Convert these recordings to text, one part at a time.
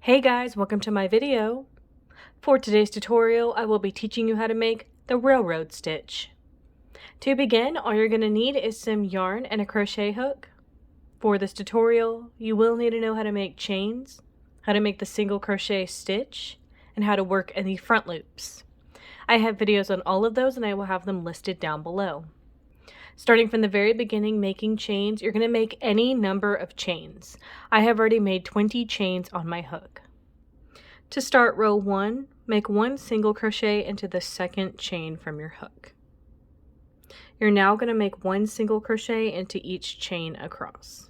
Hey guys, welcome to my video. For today's tutorial, I will be teaching you how to make the railroad stitch. To begin, all you're going to need is some yarn and a crochet hook. For this tutorial, you will need to know how to make chains, how to make the single crochet stitch, and how to work in the front loops. I have videos on all of those and I will have them listed down below. Starting from the very beginning, making chains, you're going to make any number of chains. I have already made 20 chains on my hook. To start row 1, make 1 single crochet into the second chain from your hook. You're now going to make 1 single crochet into each chain across.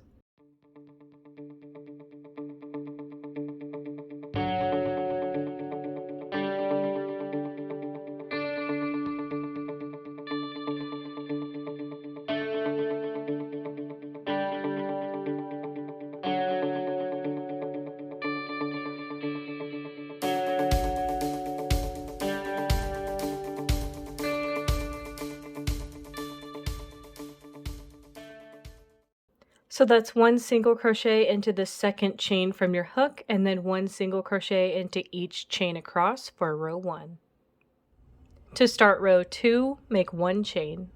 So that's 1 single crochet into the second chain from your hook and then 1 single crochet into each chain across for row 1. To start row 2, make 1 chain.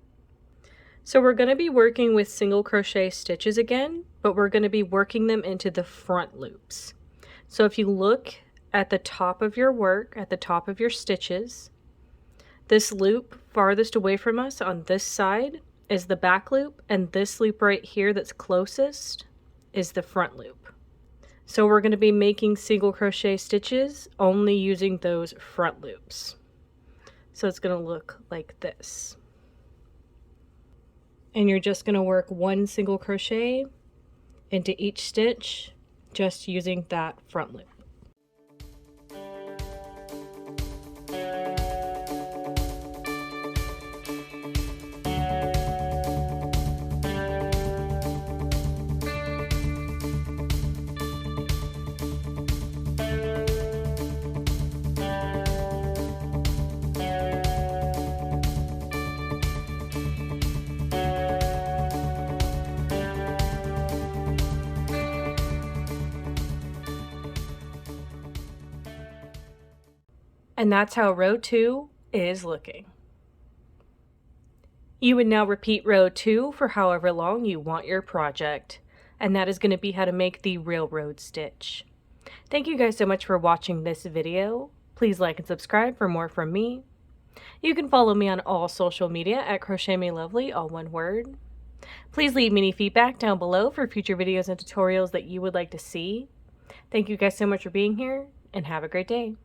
So we're going to be working with single crochet stitches again, but we're going to be working them into the front loops. So if you look at the top of your work, at the top of your stitches, this loop farthest away from us on this side is the back loop, and this loop right here that's closest is the front loop. So we're going to be making single crochet stitches only using those front loops. So it's going to look like this. And you're just going to work 1 single crochet into each stitch just using that front loop. And that's how row 2 is looking. You would now repeat row 2 for however long you want your project, and that is going to be how to make the railroad stitch. Thank you guys so much for watching this video. Please like and subscribe for more from me. You can follow me on all social media at crochetmelovely, all one word. Please leave me any feedback down below for future videos and tutorials that you would like to see. Thank you guys so much for being here, and have a great day.